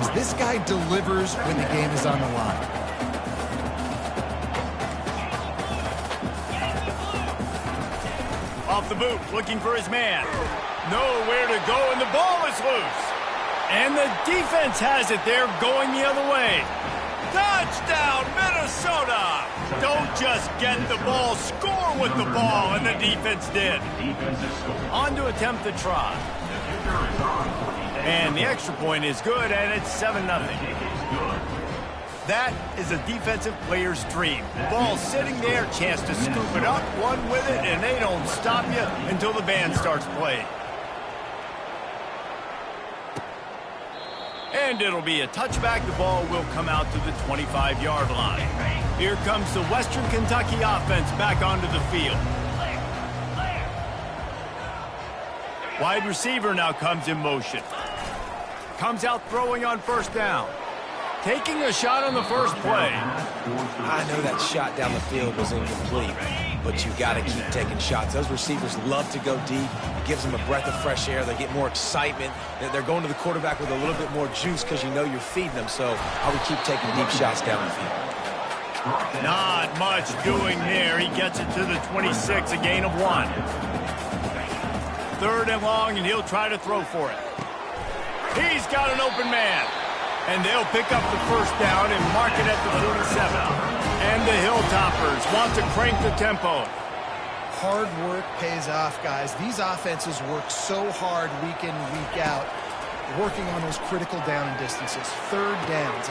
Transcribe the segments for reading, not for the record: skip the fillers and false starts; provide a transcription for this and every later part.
games. This guy delivers when the game is on the line. Off the boot, looking for his man. Nowhere to go, and the ball is loose. And the defense has it there, going the other way. Touchdown, Minnesota! Don't just get the ball, score with the ball, and the defense did. On to attempt the try. And the extra point is good, and it's 7-0. That is a defensive player's dream. Ball sitting there, chance to scoop it up, run with it, and they don't stop you until the band starts playing. And it'll be a touchback. The ball will come out to the 25-yard line. Here comes the Western Kentucky offense back onto the field. Wide receiver now comes in motion. Comes out throwing on first down. Taking a shot on the first play. I know that shot down the field was incomplete, but you got to keep taking shots. Those receivers love to go deep. It gives them a breath of fresh air. They get more excitement. They're going to the quarterback with a little bit more juice because you know you're feeding them. So I would keep taking deep shots down the field. Not much doing there. He gets it to the 26, a gain of 1. 3rd and long, and he'll try to throw for it. He's got an open man. And they'll pick up the first down and mark it at the 47. And the Hilltoppers want to crank the tempo. Hard work pays off, guys. These offenses work so hard week in, week out, working on those critical down and distances. 3rd downs.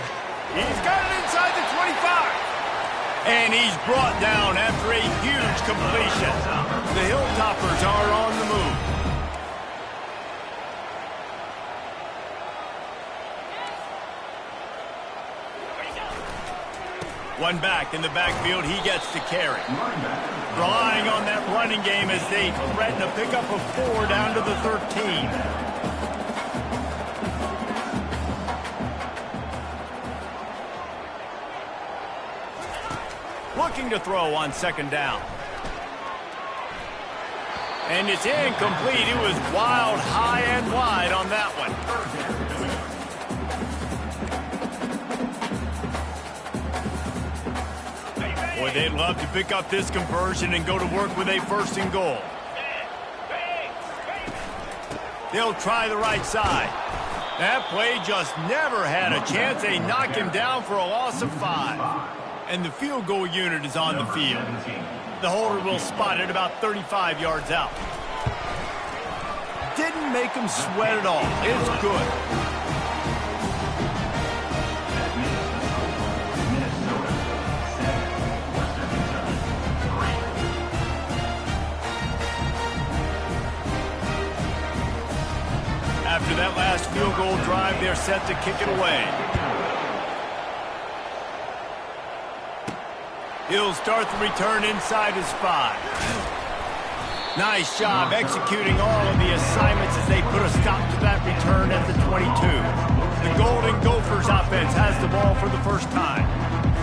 He's got it inside the 25. And he's brought down after a huge completion. The Hilltoppers are on the move. One back in the backfield, he gets to carry. Relying on that running game as they threaten a pickup of 4 down to the 13. Looking to throw on 2nd down. And it's incomplete. It was wild, high and wide on that one. Boy, they'd love to pick up this conversion and go to work with a 1st and goal. They'll try the right side. That play just never had a chance. They knock him down for a loss of 5. And the field goal unit is on the field. The holder will spot it about 35 yards out. Didn't make him sweat at all. It's good. After that last field goal drive, they're set to kick it away. He'll start the return inside his 5. Nice job executing all of the assignments as they put a stop to that return at the 22. The Golden Gophers offense has the ball for the first time.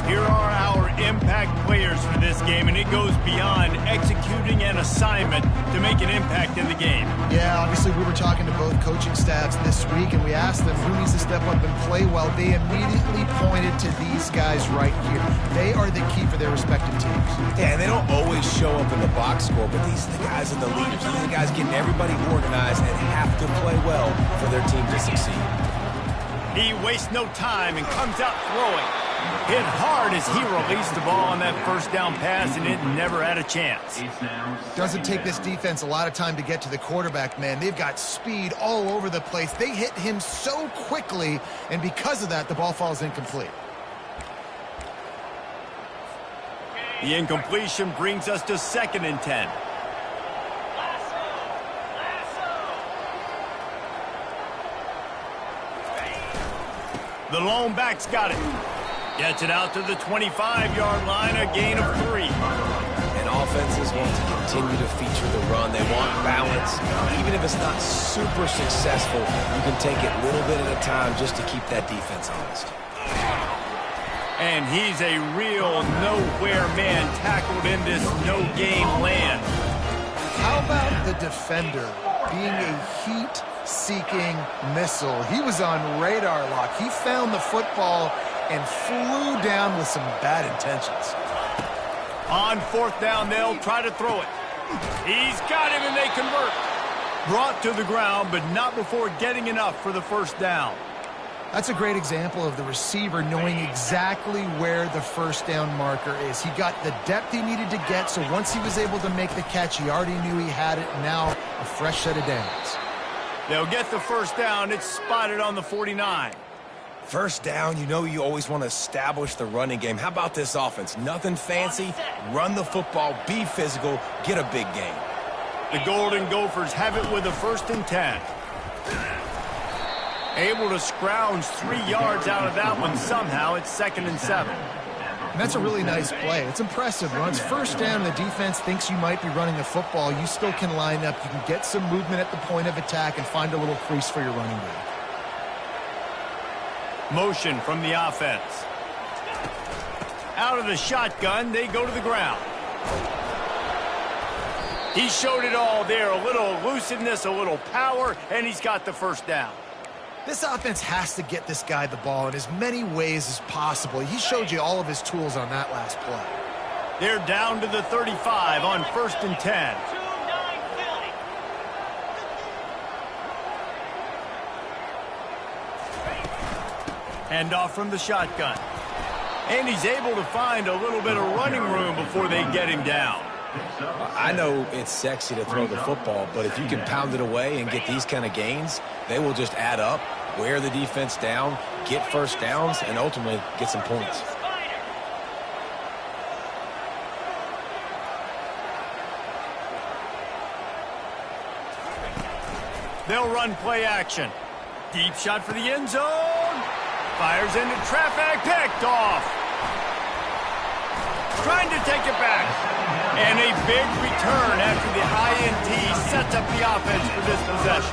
Here are our impact players for this game, and it goes beyond executing an assignment to make an impact in the game. Yeah, obviously we were talking to both coaching staffs this week, and we asked them who needs to step up and play well. They immediately pointed to these guys right here. They are the key for their respective teams. Yeah, and they don't always show up in the box score, but these are the guys and the leaders. These are the guys getting everybody organized and have to play well for their team to succeed. He wastes no time and comes out throwing. Hit hard as he released the ball on that 1st down pass, and it never had a chance. Doesn't take this defense a lot of time to get to the quarterback, man. They've got speed all over the place. They hit him so quickly, and because of that, the ball falls incomplete. The incompletion brings us to 2nd and 10. The lone back's got it. Gets it out to the 25-yard line, a gain of 3. And offenses want to continue to feature the run. They want balance. Even if it's not super successful, you can take it a little bit at a time just to keep that defense honest. And he's a real nowhere man tackled in this no-game land. How about the defender being a heat heat-seeking missile. He was on radar lock. He found the football and flew down with some bad intentions. On 4th down, they'll try to throw it. He's got him, and they convert. Brought to the ground, but not before getting enough for the 1st down. That's a great example of the receiver knowing exactly where the 1st down marker is. He got the depth he needed to get, so once he was able to make the catch, he already knew he had it. Now, a fresh set of downs. They'll get the 1st down. It's spotted on the 49. 1st down, you know you always want to establish the running game. How about this offense? Nothing fancy. Run the football, be physical, get a big gain. The Golden Gophers have it with a 1st and 10. Able to scrounge 3 yards out of that one somehow. It's 2nd and 7. And that's a really nice play. It's impressive. When it's 1st down, the defense thinks you might be running a football. You still can line up. You can get some movement at the point of attack and find a little crease for your running back. Motion from the offense. Out of the shotgun, they go to the ground. He showed it all there. A little elusiveness, a little power, and he's got the 1st down. This offense has to get this guy the ball in as many ways as possible. He showed you all of his tools on that last play. They're down to the 35 on 1st and 10. Handoff from the shotgun. And he's able to find a little bit of running room before they get him down. I know it's sexy to throw the football, but if you can pound it away and get these kind of gains, they will just add up, wear the defense down, get 1st downs, and ultimately get some points. They'll run play action. Deep shot for the end zone. Fires into traffic, picked off. Trying to take it back. And a big return after the INT sets up the offense for this possession.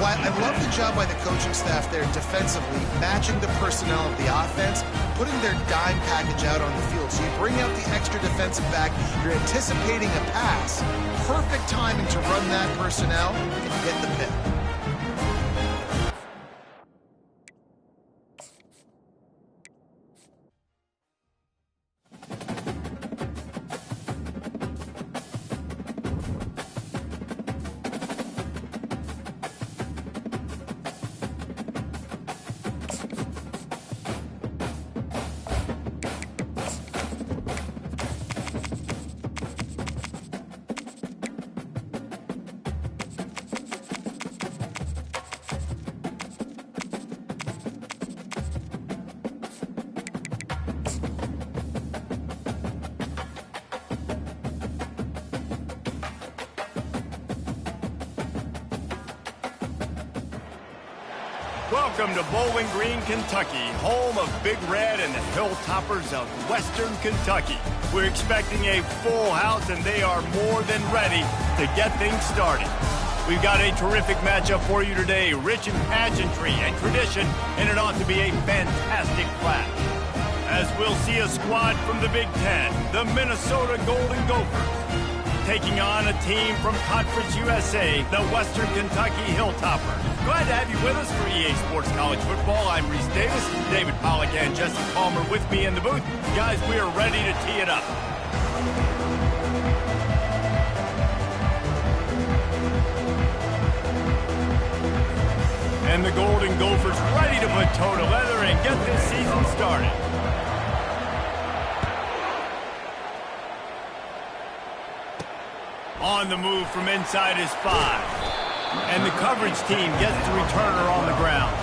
Well, I love the job by the coaching staff there defensively, matching the personnel of the offense, putting their dime package out on the field. So you bring out the extra defensive back, you're anticipating a pass. Perfect timing to run that personnel and get the pick. Welcome to Bowling Green, Kentucky, home of Big Red and the Hilltoppers of Western Kentucky. We're expecting a full house, and they are more than ready to get things started. We've got a terrific matchup for you today, rich in pageantry and tradition, and it ought to be a fantastic clash. As we'll see a squad from the Big Ten, the Minnesota Golden Gophers, taking on a team from Conference USA, the Western Kentucky Hilltoppers. Glad to have you with us for EA Sports College Football. I'm Reese Davis, David Pollack and Jesse Palmer with me in the booth. Guys, we are ready to tee it up. And the Golden Gophers ready to put toe to leather and get this season started. On the move from inside his 5. And the coverage team gets the returner on the ground.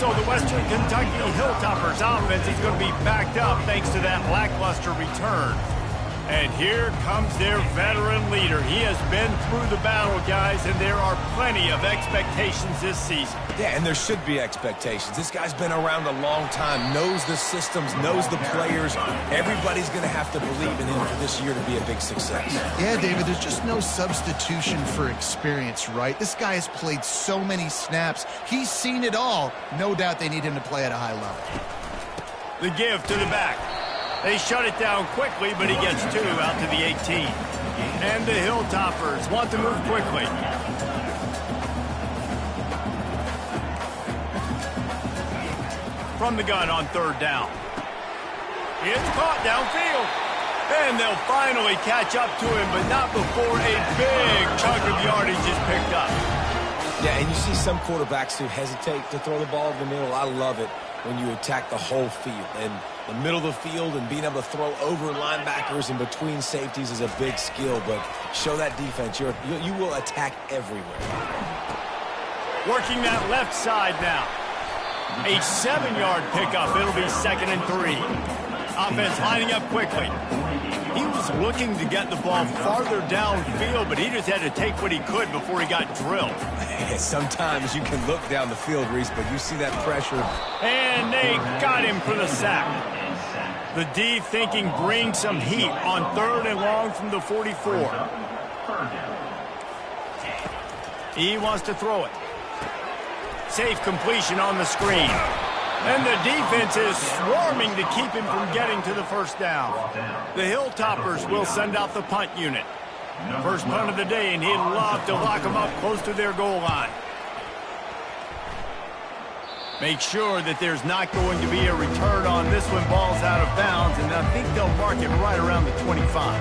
So the Western Kentucky Hilltoppers offense is going to be backed up thanks to that lackluster return. And here comes their veteran leader. He has been through the battle, guys, and there are plenty of expectations this season. Yeah, and there should be expectations. This guy's been around a long time, knows the systems, knows the players. Everybody's going to have to believe in him for this year to be a big success. Yeah, David, there's just no substitution for experience, right? This guy has played so many snaps. He's seen it all. No doubt they need him to play at a high level. The give to the back. They shut it down quickly, but he gets 2 out to the 18. And the Hilltoppers want to move quickly. from the gun on 3rd down. It's caught downfield. And they'll finally catch up to him, but not before a big chunk of yardage is picked up. Yeah, and you see some quarterbacks who hesitate to throw the ball in the middle. I love it when you attack the whole field. And the middle of the field and being able to throw over linebackers and between safeties is a big skill. But show that defense. You will attack everywhere. Working that left side now. A 7-yard pickup. It'll be 2nd and 3. Offense lining up quickly. He was looking to get the ball farther downfield, but he just had to take what he could before he got drilled. Sometimes you can look down the field, Reese, but you see that pressure. And they got him for the sack. The D thinking bring some heat on 3rd and long from the 44. He wants to throw it. Safe completion on the screen. And the defense is swarming to keep him from getting to the 1st down. The Hilltoppers will send out the punt unit. First punt of the day, and he'd love to lock them up close to their goal line. Make sure that there's not going to be a return on this when ball's out of bounds, and I think they'll mark it right around the 25.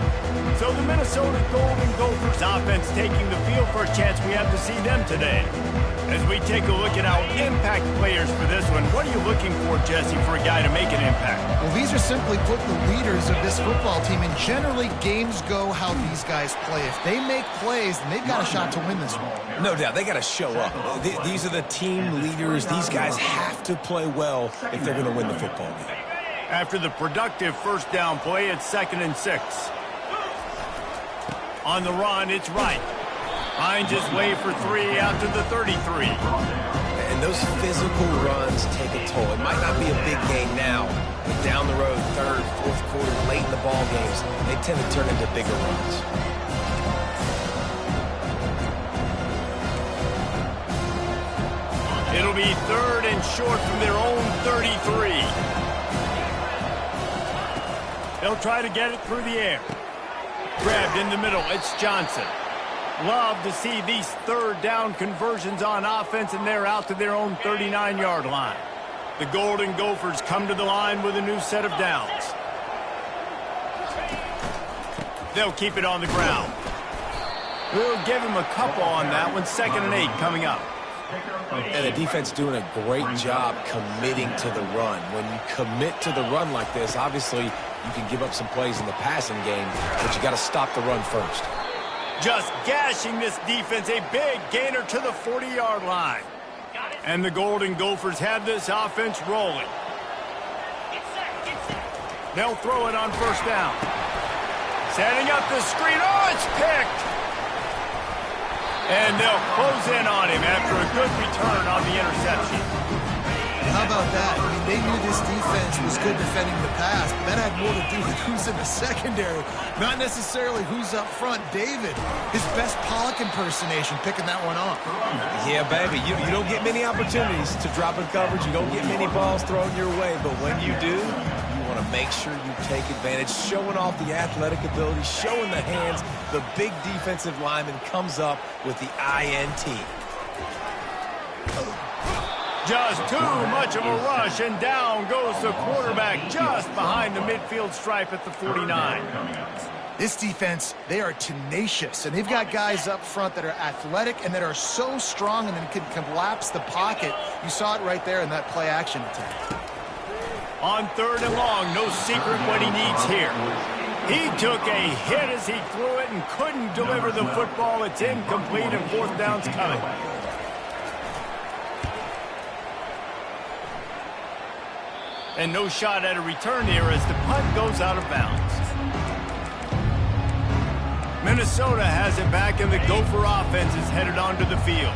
So the Minnesota Golden Gophers offense taking the field for a chance we have to see them today. As we take a look at our impact players for this one, what are you looking for, Jesse, for a guy to make an impact? Well, these are simply put the leaders of this football team, and generally games go how these guys play. If they make plays, then they've got a shot to win this one. No doubt. They got to show up. These are the team leaders. These guys have to play well if they're going to win the football game. After the productive 1st down play, it's 2nd and 6. On the run, it's right. Finds his way for 3 out to the 33. And those physical runs take a toll. It might not be a big gain now, but down the road, 3rd, 4th quarter, late in the ball games, they tend to turn into bigger runs. It'll be 3rd and short from their own 33. They'll try to get it through the air. Grabbed in the middle, it's Johnson. Love to see these 3rd down conversions on offense, and they're out to their own 39-yard line. The Golden Gophers come to the line with a new set of downs. They'll keep it on the ground. We'll give him a couple on that one. 2nd and 8 coming up. And the defense doing a great job committing to the run. When you commit to the run like this, obviously you can give up some plays in the passing game, but you got to stop the run first. Just gashing this defense, a big gainer to the 40-yard line. And the Golden Gophers have this offense rolling. They'll throw it on 1st down. Setting up the screen. Oh, it's picked. And they'll close in on him after a good return on the interception. How about that? I mean, they knew this defense was good defending the pass, but that had more to do with who's in the secondary, not necessarily who's up front. David, his best Pollock impersonation, picking that one off. Yeah, baby, you don't get many opportunities to drop in coverage. You don't get many balls thrown your way, but when you do, you want to make sure you take advantage, showing off the athletic ability, showing the hands. The big defensive lineman comes up with the INT. Just too much of a rush, and down goes the quarterback just behind the midfield stripe at the 49. This defense, they are tenacious, and they've got guys up front that are athletic and that are so strong and then can collapse the pocket. You saw it right there in that play-action attack. On 3rd and long, no secret what he needs here. He took a hit as he threw it and couldn't deliver the football. It's incomplete, and 4th down's coming. And no shot at a return here as the punt goes out of bounds. Minnesota has it back, and the Gopher offense is headed onto the field.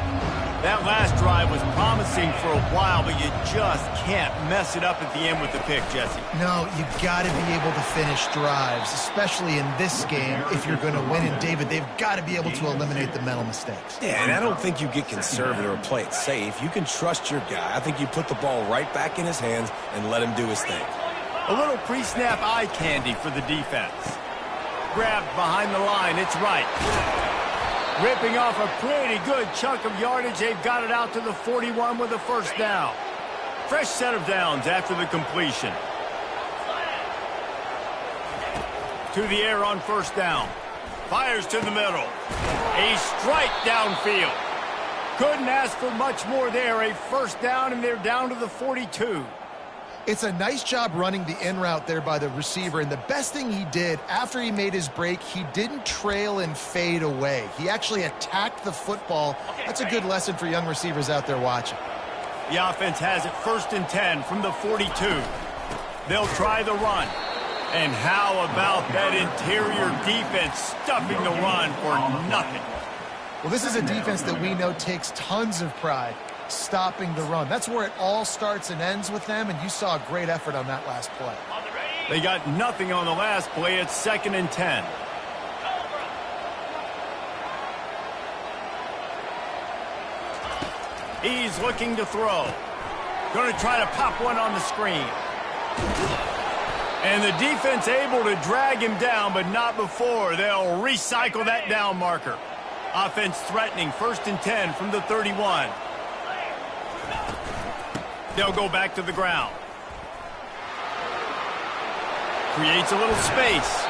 That last drive was promising for a while, but you just can't mess it up at the end with the pick, Jesse. No, you got to be able to finish drives, especially in this game. If you're going to win, and David, they've got to be able to eliminate the mental mistakes. Yeah, and I don't think you get conservative or play it safe. You can trust your guy. I think you put the ball right back in his hands and let him do his thing. A little pre-snap eye candy for the defense. Grabbed behind the line, it's right. Ripping off a pretty good chunk of yardage. They've got it out to the 41 with a 1st down. Fresh set of downs after the completion. To the air on first down. Fires to the middle. A strike downfield. Couldn't ask for much more there. A first down, and they're down to the 42. It's a nice job running the in route there by the receiver, and the best thing he did after he made his break, he didn't trail and fade away. He actually attacked the football. That's a good lesson for young receivers out there watching. The offense has it 1st and 10 from the 42. They'll try the run. And how about that interior defense stuffing the run for nothing? Well, this is a defense that we know takes tons of pride stopping the run. That's where it all starts and ends with them, and you saw a great effort on that last play. They got nothing on the last play. It's 2nd and 10. He's looking to throw. Going to try to pop one on the screen. And the defense able to drag him down, but not before. They'll recycle that down marker. Offense threatening, 1st and 10 from the 31. They'll go back to the ground. Creates a little space.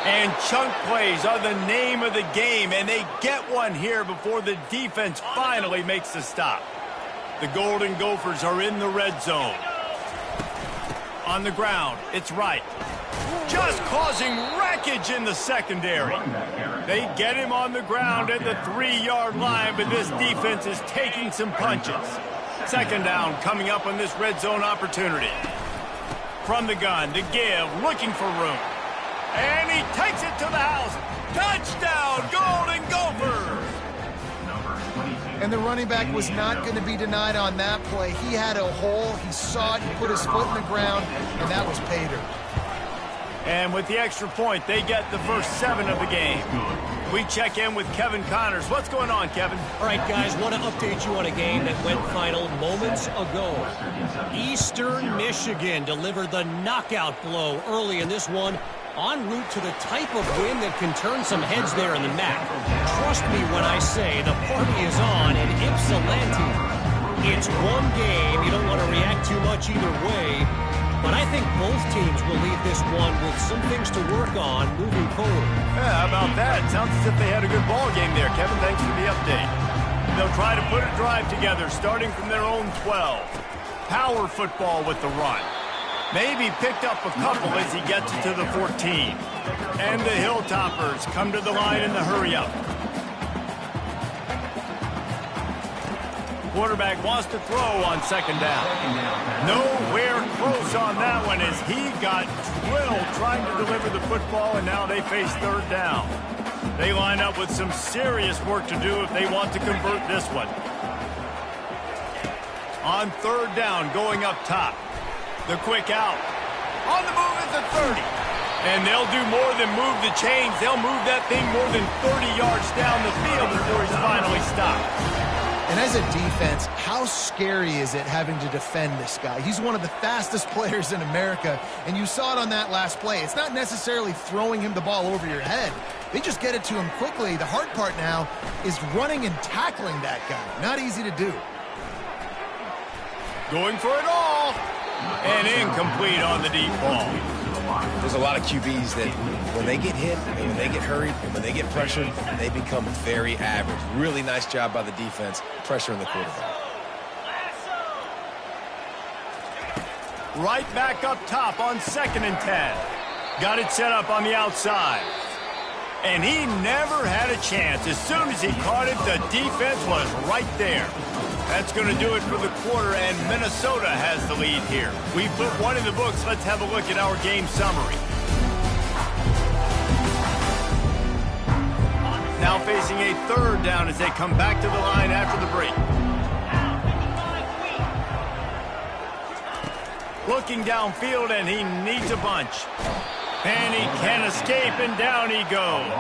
And chunk plays are the name of the game, and they get one here before the defense finally makes the stop. The Golden Gophers are in the red zone. On the ground, it's Wright. Just causing wreckage in the secondary. They get him on the ground at the 3-yard line, but this defense is taking some punches. 2nd down coming up on this red zone opportunity. From the gun, to give, looking for room. And he takes it to the house. Touchdown, Golden Gophers! And the running back was not going to be denied on that play. He had a hole, he saw it, he put his foot in the ground, and that was pay dirt. And with the extra point, they get the first 7 of the game. We check in with Kevin Connors. What's going on, Kevin? All right, guys, want to update you on a game that went final moments ago. Eastern Michigan delivered the knockout blow early in this one, en route to the type of win that can turn some heads there in the MAC. Trust me when I say the party is on in Ypsilanti. It's one game. You don't want to react too much either way. But I think both teams will leave this one with some things to work on moving forward. Yeah, how about that? Sounds as if they had a good ball game there, Kevin. Thanks for the update. They'll try to put a drive together, starting from their own 12. Power football with the run. Maybe picked up a couple as he gets it to the 14. And the Hilltoppers come to the line in the hurry-up. Quarterback wants to throw on 2nd down. Nowhere close on that one as he got drilled trying to deliver the football, and now they face 3rd down. They line up with some serious work to do if they want to convert this one. On 3rd down, going up top. The quick out. On the move at the 30. And they'll do more than move the chains. They'll move that thing more than 30 yards down the field before he's finally stopped. And as a defense, how scary is it having to defend this guy? He's one of the fastest players in America, and you saw it on that last play. It's not necessarily throwing him the ball over your head. They just get it to him quickly. The hard part now is running and tackling that guy. Not easy to do. Going for it all. And incomplete on the deep ball. There's a lot of QBs that when they get hit, and when they get hurried, and when they get pressured, they become very average. Really nice job by the defense, pressuring the quarterback. Right back up top on 2nd and 10. Got it set up on the outside. And he never had a chance. As soon as he caught it, the defense was right there. That's going to do it for the quarter, and Minnesota has the lead here. We put one in the books. Let's have a look at our game summary. Now facing a 3rd down as they come back to the line after the break. Looking downfield, and he needs a bunch. And he can't escape, and down he goes.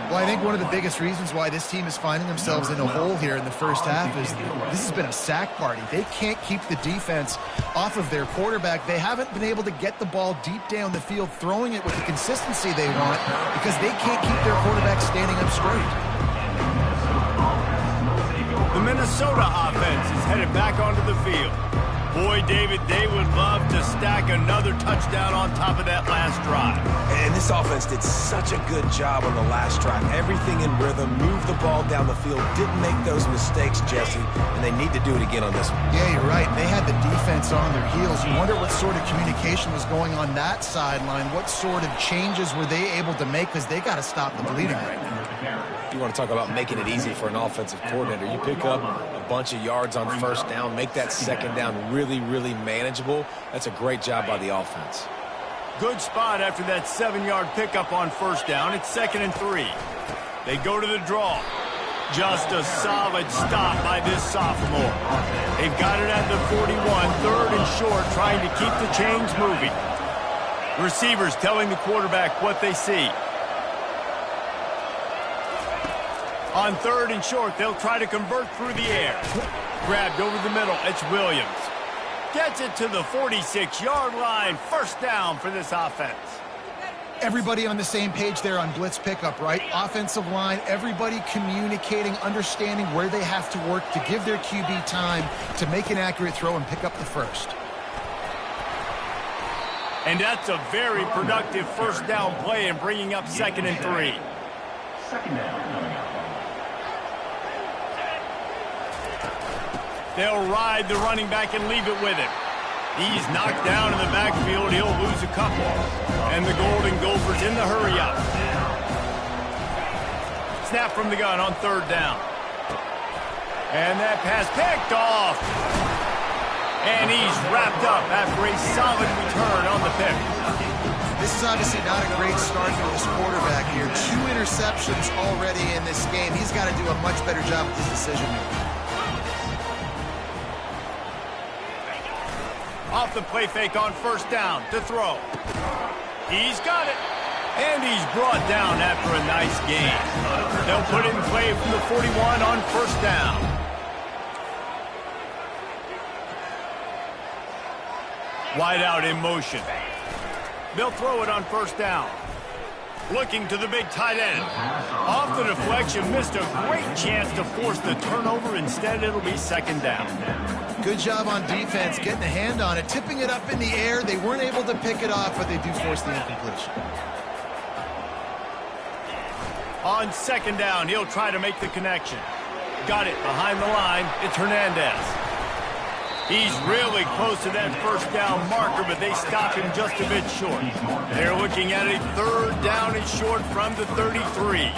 Well, I think one of the biggest reasons why this team is finding themselves in a hole here in the first half is this has been a sack party. They can't keep the defense off of their quarterback. They haven't been able to get the ball deep down the field, throwing it with the consistency they want because they can't keep their quarterback standing up straight. The Minnesota offense is headed back onto the field. Boy, David, they would love to stack another touchdown on top of that last drive. And this offense did such a good job on the last drive. Everything in rhythm, moved the ball down the field, didn't make those mistakes, Jesse, and they need to do it again on this one. Yeah, you're right. They had the defense on their heels. You wonder what sort of communication was going on that sideline. What sort of changes were they able to make, because they got to stop the bleeding right now. You want to talk about making it easy for an offensive coordinator. You pick up a bunch of yards on first down, make that second down really, really manageable. That's a great job by the offense. Good spot after that 7-yard pickup on first down. It's 2nd and 3. They go to the draw. Just a solid stop by this sophomore. They've got it at the 41, 3rd and short, trying to keep the chains moving. Receivers telling the quarterback what they see. On 3rd and short, they'll try to convert through the air. Grabbed over the middle, it's Williams. Gets it to the 46-yard line. First down for this offense. Everybody on the same page there on blitz pickup, right? Offensive line, everybody communicating, understanding where they have to work to give their QB time to make an accurate throw and pick up the first. And that's a very productive first down play and bringing up 2nd and 3. They'll ride the running back and leave it with him. He's knocked down in the backfield. He'll lose a couple. And the Golden Gophers in the hurry-up. Snap from the gun on 3rd down. And that pass picked off. And he's wrapped up after a solid return on the pick. This is obviously not a great start for this quarterback here. 2 interceptions already in this game. He's got to do a much better job with his decision-making. Off the play fake on first down to throw. He's got it. And he's brought down after a nice gain. They'll put it in play from the 41 on first down. Wide out in motion. They'll throw it on first down. Looking to the big tight end. Off the deflection, missed a great chance to force the turnover. Instead, it'll be 2nd down. Good job on defense, getting a hand on it, tipping it up in the air. They weren't able to pick it off, but they do force the incompletion. On 2nd down, he'll try to make the connection. Got it behind the line. It's Hernandez. He's really close to that first down marker, but they stop him just a bit short. They're looking at a 3rd down and short from the 33.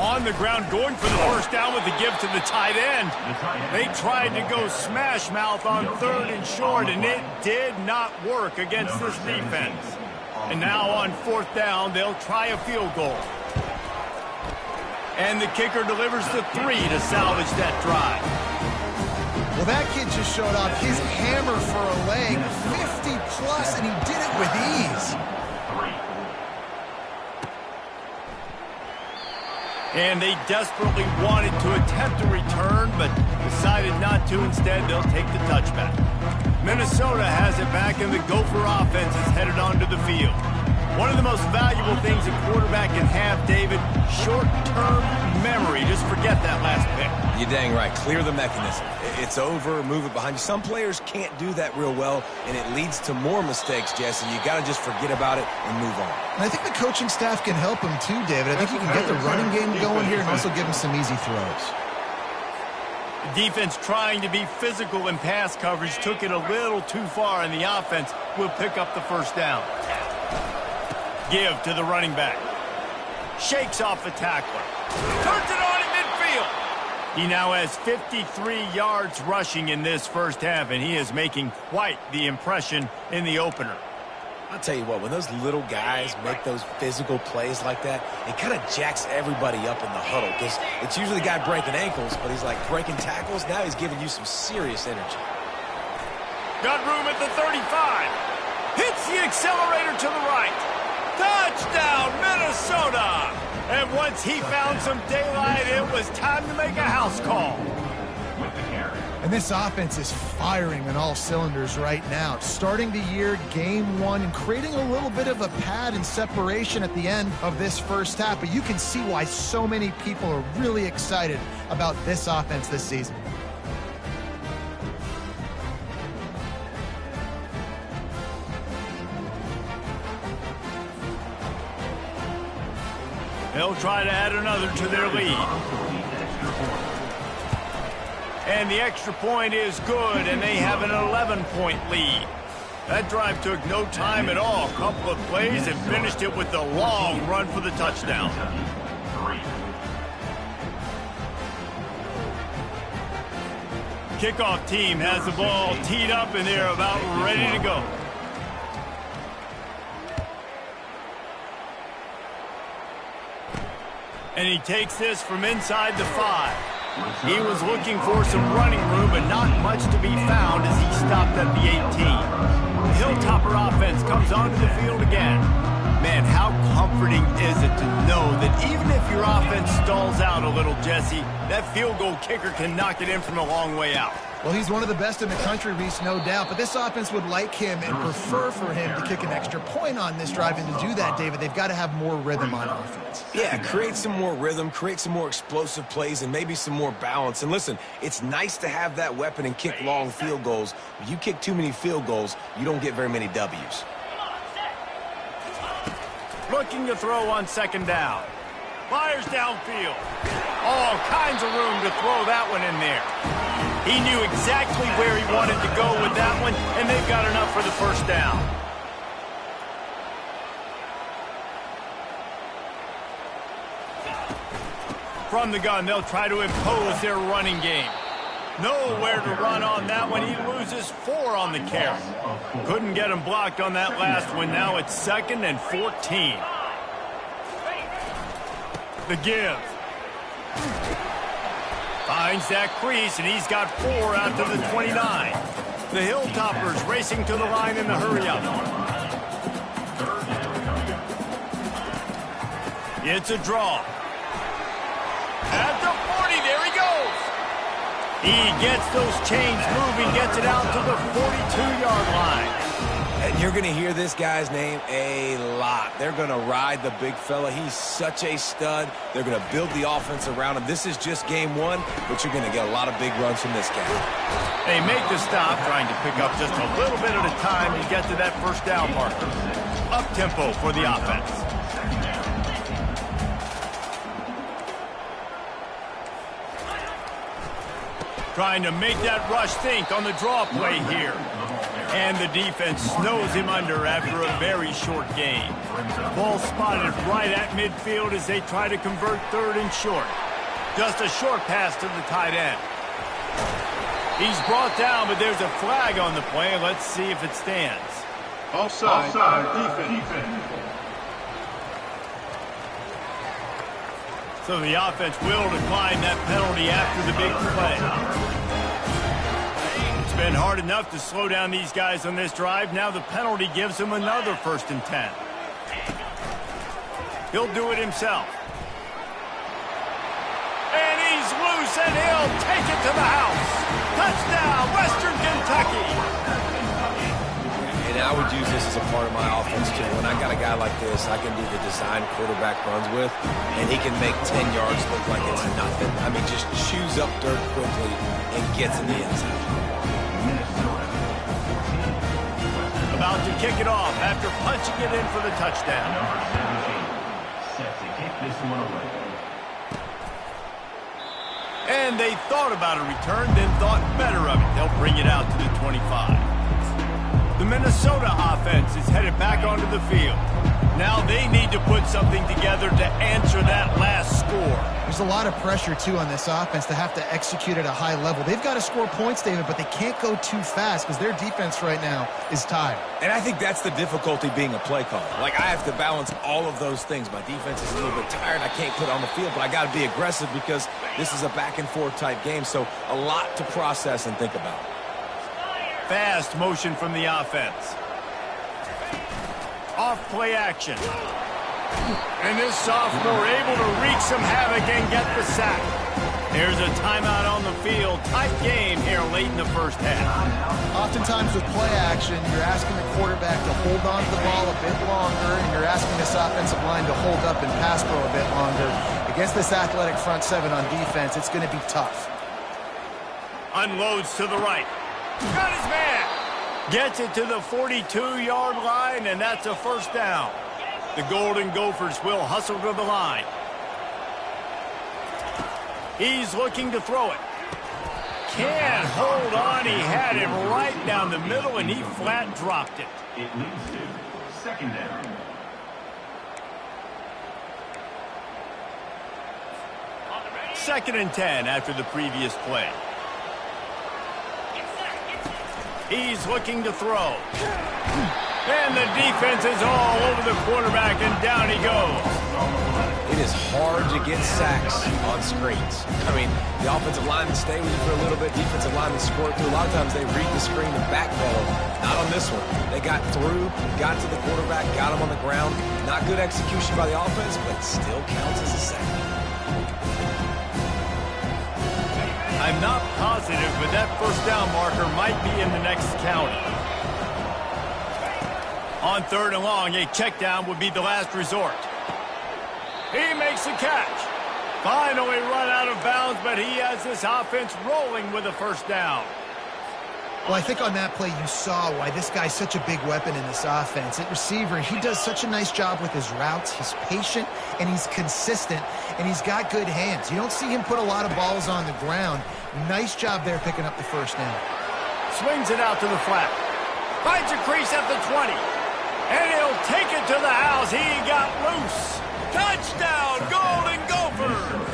On the ground, going for the first down with the give to the tight end. They tried to go smash mouth on 3rd and short, and it did not work against this defense. And now on 4th down, they'll try a field goal. And the kicker delivers the 3 to salvage that drive. Well, that kid just showed off his hammer for a leg, 50-plus, and he did it with ease. And they desperately wanted to attempt a return, but decided not to. Instead, they'll take the touchback. Minnesota has it back, and the Gopher offense is headed onto the field. One of the most valuable things a quarterback can have, David, short-term memory. Just forget that last pick. You're dang right. Clear the mechanism. It's over, move it behind you. Some players can't do that real well, and it leads to more mistakes, Jesse. You got to just forget about it and move on. And I think the coaching staff can help him too, David. I think you can get the running game going here and also give him some easy throws. The defense trying to be physical in pass coverage took it a little too far, and the offense will pick up the first down. Give to the running back. Shakes off the tackler. Turns it on in midfield. He now has 53 yards rushing in this first half, and he is making quite the impression in the opener. I'll tell you what, when those little guys make those physical plays like that, it kind of jacks everybody up in the huddle, because it's usually the guy breaking ankles, but he's like breaking tackles. Now he's giving you some serious energy. Got room at the 35. Hits the accelerator to the right. Touchdown, Minnesota! And once he found some daylight, it was time to make a house call. And this offense is firing on all cylinders right now. Starting the year, game 1, and creating a little bit of a pad and separation at the end of this first half. But you can see why so many people are really excited about this offense this season. They'll try to add another to their lead. And the extra point is good, and they have an 11-point lead. That drive took no time at all. A couple of plays and finished it with a long run for the touchdown. Kickoff team has the ball teed up, and they're about ready to go. And he takes this from inside the 5. He was looking for some running room, but not much to be found as he stopped at the 18. The Hilltopper offense comes onto the field again. Man, how comforting is it to know that even if your offense stalls out a little, Jesse, that field goal kicker can knock it in from a long way out. Well, he's one of the best in the country, Reese, no doubt. But this offense would like him and prefer for him to kick an extra point on this drive. And to do that, David, they've got to have more rhythm on offense. Yeah, create some more rhythm, create some more explosive plays, and maybe some more balance. And listen, it's nice to have that weapon and kick long field goals. If you kick too many field goals, you don't get very many W's. Looking to throw on second down. Fires downfield. All kinds of room to throw that one in there. He knew exactly where he wanted to go with that one, and they've got enough for the first down. From the gun, they'll try to impose their running game. Nowhere to run on that one. He loses 4 on the carry. Couldn't get him blocked on that last one. Now it's 2nd and 14. The give. Finds that crease, and he's got 4 out to the 29. The Hilltoppers racing to the line in the hurry-up. It's a draw. At the 40, there he goes. He gets those chains moving, gets it out to the 42-yard line. And you're going to hear this guy's name a lot. They're going to ride the big fella. He's such a stud. They're going to build the offense around him. This is just game 1, but you're going to get a lot of big runs from this guy. They make the stop, trying to pick up just a little bit at a time to get to that first down marker. Up-tempo for the offense. Trying to make that rush think on the draw play here. And the defense snows him under after a very short gain. Ball spotted right at midfield as they try to convert 3rd and short. Just a short pass to the tight end. He's brought down, but there's a flag on the play. Let's see if it stands. Offside. Defense. So the offense will decline that penalty after the big play. It's been hard enough to slow down these guys on this drive. Now the penalty gives him another 1st and 10. He'll do it himself. And he's loose, and he'll take it to the house. Touchdown, Western Kentucky. And I would use this as a part of my offense, too. When I got a guy like this, I can do the design quarterback runs with, and he can make 10 yards look like it's nothing. I mean, just chews up dirt quickly and gets in the end zone. About to kick it off after punching it in for the touchdown. Set to kick this one away. And they thought about a return, then thought better of it. They'll bring it out to the 25. The Minnesota offense is headed back onto the field. Now they need to put something together to answer that last score. There's a lot of pressure, too, on this offense to have to execute at a high level. They've got to score points, David, but they can't go too fast because their defense right now is tired. And I think that's the difficulty being a play caller. Like, I have to balance all of those things. My defense is a little bit tired. I can't put it on the field, but I got to be aggressive because this is a back-and-forth type game. So a lot to process and think about. Fast motion from the offense. Off play action. And this sophomore able to wreak some havoc and get the sack. There's a timeout on the field. Tight game here late in the first half. Oftentimes with play action, you're asking the quarterback to hold on to the ball a bit longer, and you're asking this offensive line to hold up and pass pro a bit longer. Against this athletic front 7 on defense, it's going to be tough. Unloads to the right. Got his man. Gets it to the 42-yard line, and that's a first down. The Golden Gophers will hustle to the line. He's looking to throw it. Can't hold on. He had him right down the middle, and he flat dropped it. It leads to second down. Second and 10 after the previous play. He's looking to throw. And the defense is all over the quarterback, and down he goes. It is hard to get sacks on screens. I mean, the offensive linemen stay with you for a little bit. Defensive linemen squirt through. A lot of times they read the screen and backpedal. Not on this one. They got through, got to the quarterback, got him on the ground. Not good execution by the offense, but still counts as a sack. I'm not positive, but that first down marker might be in the next county. On third and long, a check down would be the last resort. He makes the catch. Finally run out of bounds, but he has this offense rolling with a first down. Well, I think on that play you saw why this guy's such a big weapon in this offense. At receiver, he does such a nice job with his routes. He's patient, and he's consistent, and he's got good hands. You don't see him put a lot of balls on the ground. Nice job there picking up the first down. Swings it out to the flat. Finds a crease at the 20. And he'll take it to the house. He got loose. Touchdown, Golden Gophers!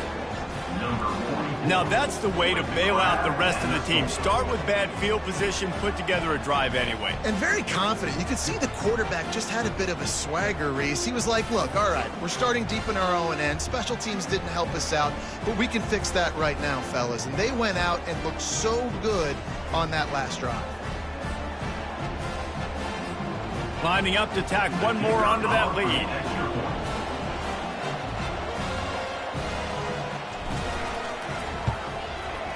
Now that's the way to bail out the rest of the team. Start with bad field position, put together a drive anyway. And very confident. You could see the quarterback just had a bit of a swagger, Reese. He was like, look, all right, we're starting deep in our own end. Special teams didn't help us out, but we can fix that right now, fellas. And they went out and looked so good on that last drive. Lining up to tack one more onto that lead.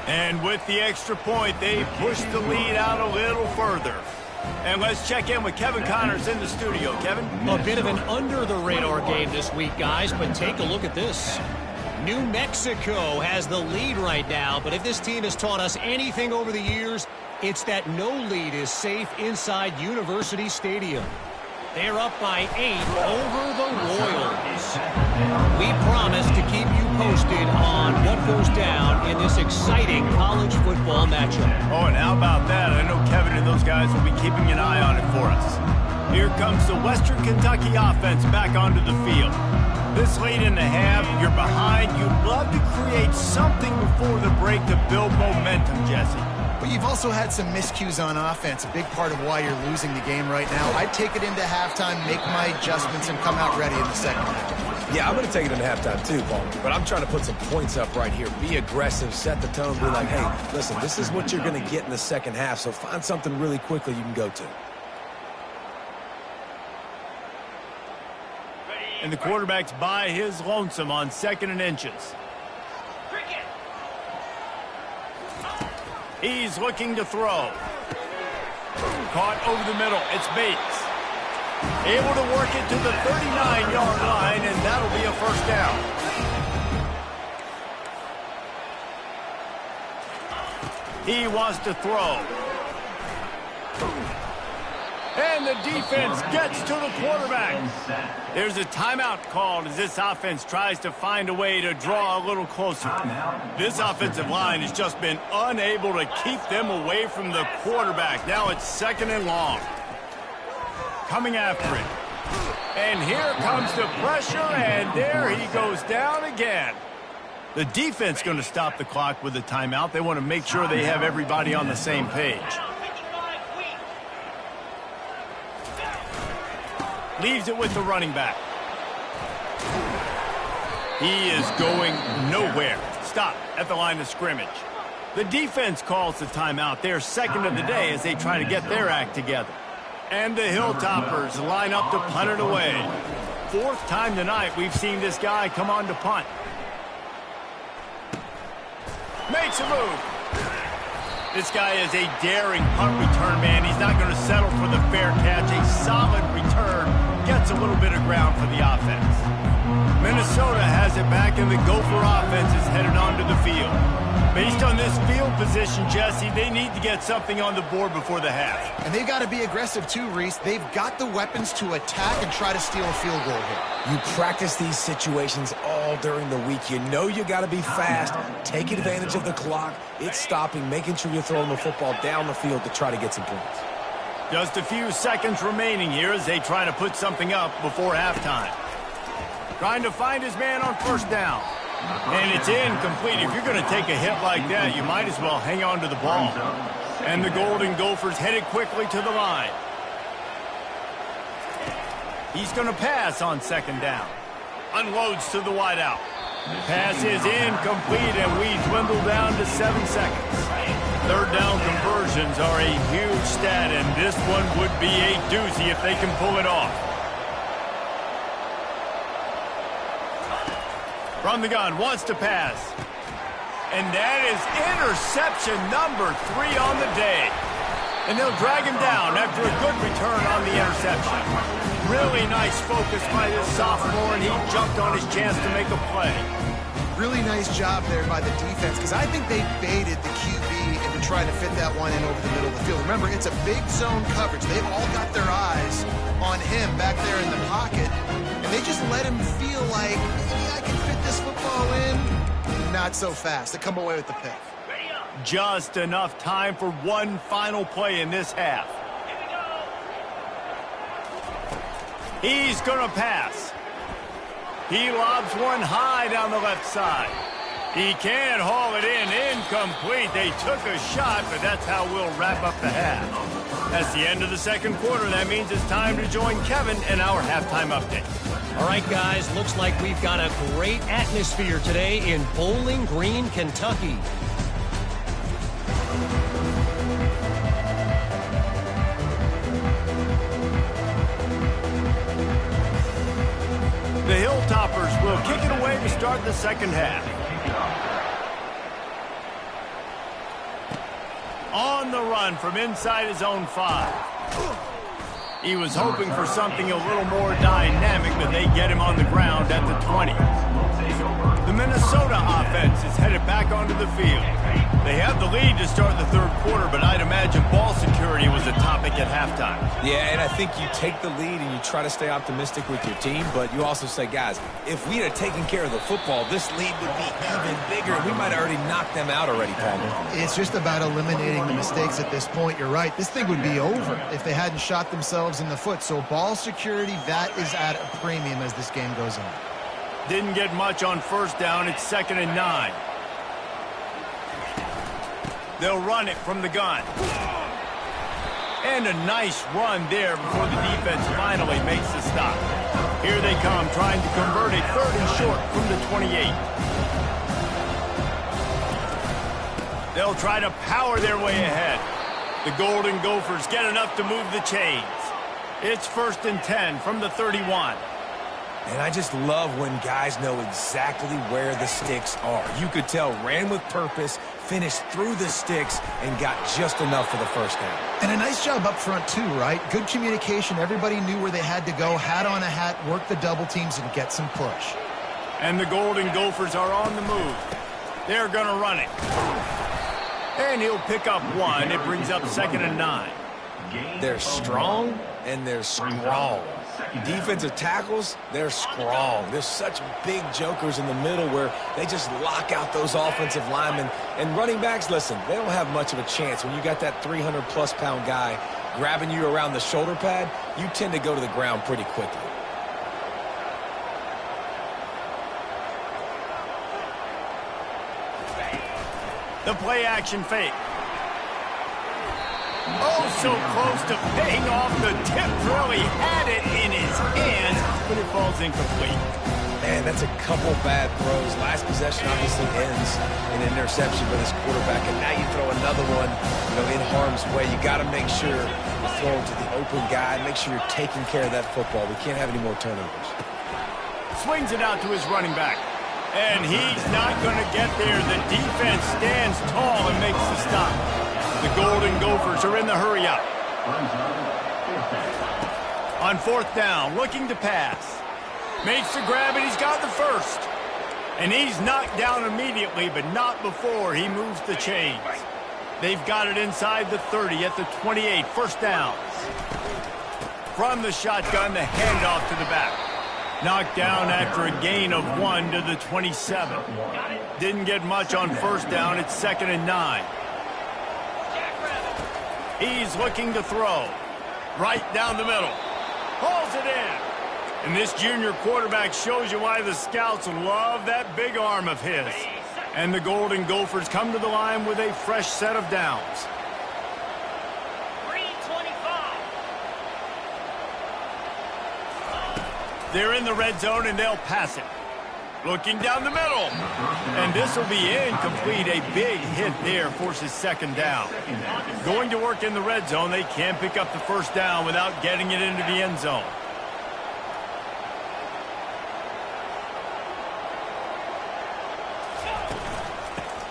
And with the extra point, they push the lead out a little further. And let's check in with Kevin Connors in the studio. Kevin? A bit of an under-the-radar game this week, guys, but take a look at this. New Mexico has the lead right now, but if this team has taught us anything over the years, it's that no lead is safe inside University Stadium. They're up by 8 over the Royals. We promise to keep you posted on what goes down in this exciting college football matchup. Oh, and how about that? I know Kevin and those guys will be keeping an eye on it for us. Here comes the Western Kentucky offense back onto the field. This late in the half, you're behind. You'd love to create something before the break to build momentum, Jesse. But you've also had some miscues on offense, a big part of why you're losing the game right now. I'd take it into halftime, make my adjustments, and come out ready in the second half. Yeah, I'm going to take it into halftime too, Paul. But I'm trying to put some points up right here. Be aggressive, set the tone, be like, hey, listen, this is what you're going to get in the second half, so find something really quickly you can go to. And the quarterback's by his lonesome on 2nd and inches. He's looking to throw. Caught over the middle. It's Bates. Able to work it to the 39-yard line, and that'll be a first down. He wants to throw. And the defense gets to the quarterback. There's a timeout called as this offense tries to find a way to draw a little closer. This offensive line has just been unable to keep them away from the quarterback. Now it's 2nd and long. Coming after it. And here comes the pressure, and there he goes down again. The defense going to stop the clock with a timeout. They want to make sure they have everybody on the same page. Leaves it with the running back. He is going nowhere. Stop at the line of scrimmage. The defense calls the timeout. They're second of the day as they try to get their act together. And the Hilltoppers line up to punt it away. 4th time tonight we've seen this guy come on to punt. Makes a move. This guy is a daring punt return man. He's not going to settle for the fair catch. A solid return. Gets a little bit of ground for the offense. Minnesota has it back, and the Gopher offense is headed onto the field. Based on this field position, Jesse, they need to get something on the board before the half. And they've got to be aggressive too, Reese. They've got the weapons to attack and try to steal a field goal here. You practice these situations all during the week. You know you got to be fast, take advantage of the clock. It's stopping, making sure you're throwing the football down the field to try to get some points. Just a few seconds remaining here as they try to put something up before halftime. Trying to find his man on first down. And it's incomplete. If you're going to take a hit like that, you might as well hang on to the ball. And the Golden Gophers headed quickly to the line. He's going to pass on second down. Unloads to the wideout. Pass is incomplete, and we dwindle down to 7 seconds. Third down conversions are a huge stat, and this one would be a doozy if they can pull it off. From the gun, wants to pass. And that is interception number 3 on the day. And they'll drag him down after a good return on the interception. Really nice focus by this sophomore, and he jumped on his chance to make a play. Really nice job there by the defense, because I think they baited the QB into trying to fit that one in over the middle of the field. Remember, it's a big zone coverage. They've all got their eyes on him back there in the pocket, and they just let him feel like, maybe I can fit this football in. Not so fast. They come away with the pick. Just enough time for one final play in this half. He's going to pass. He lobs one high down the left side. He can't haul it in. Incomplete. They took a shot, but that's how we'll wrap up the half. That's the end of the second quarter. That means it's time to join Kevin in our halftime update. All right, guys, looks like we've got a great atmosphere today in Bowling Green, Kentucky. The Hilltoppers will kick it away to start the second half. On the run from inside his own 5. He was hoping for something a little more dynamic, but they get him on the ground at the 20. The Minnesota offense is headed back onto the field. They have the lead to start the third quarter, but I'd imagine ball security was a topic at halftime. Yeah, and I think you take the lead and you try to stay optimistic with your team, but you also say, guys, if we had taken care of the football, this lead would be even bigger. We might have already knocked them out already, Palmer. It's just about eliminating the mistakes at this point. You're right. This thing would be over if they hadn't shot themselves in the foot. So ball security, that is at a premium as this game goes on. Didn't get much on first down. It's 2nd and 9. They'll run it from the gun. And a nice run there before the defense finally makes the stop. Here they come, trying to convert it 3rd and short from the 28. They'll try to power their way ahead. The Golden Gophers get enough to move the chains. It's 1st and 10 from the 31. And I just love when guys know exactly where the sticks are. You could tell ran with purpose, finished through the sticks, and got just enough for the first down. And a nice job up front too, right? Good communication. Everybody knew where they had to go, hat on a hat, work the double teams, and get some push. And the Golden Gophers are on the move. They're going to run it. And he'll pick up 1. It brings up 2nd and 9. They're strong, and they're strong. Defensive tackles, they're strong. There's such big jokers in the middle where they just lock out those offensive linemen. And running backs, listen, they don't have much of a chance. When you got that 300-plus pound guy grabbing you around the shoulder pad, you tend to go to the ground pretty quickly. The play action fake. Oh, so close to paying off the tip drill. He had it in his hands, but it falls incomplete. Man, that's a couple bad throws. Last possession obviously ends in an interception for this quarterback, and now you throw another one, in harm's way. You got to make sure you throw it to the open guy. Make sure you're taking care of that football. We can't have any more turnovers. Swings it out to his running back. And he's not going to get there. The defense stands tall and makes the stop. The Golden Gophers are in the hurry-up. On 4th down, looking to pass. Makes the grab, and he's got the first. And he's knocked down immediately, but not before he moves the chains. They've got it inside the 30 at the 28, first down. From the shotgun, the handoff to the back. Knocked down after a gain of 1 to the 27. Didn't get much on first down. It's 2nd and 9. He's looking to throw. Right down the middle. Hauls it in. And this junior quarterback shows you why the scouts love that big arm of his. And the Golden Gophers come to the line with a fresh set of downs. They're in the red zone, and they'll pass it. Looking down the middle. And this will be incomplete. A big hit there forces 2nd down. Going to work in the red zone. They can't pick up the first down without getting it into the end zone.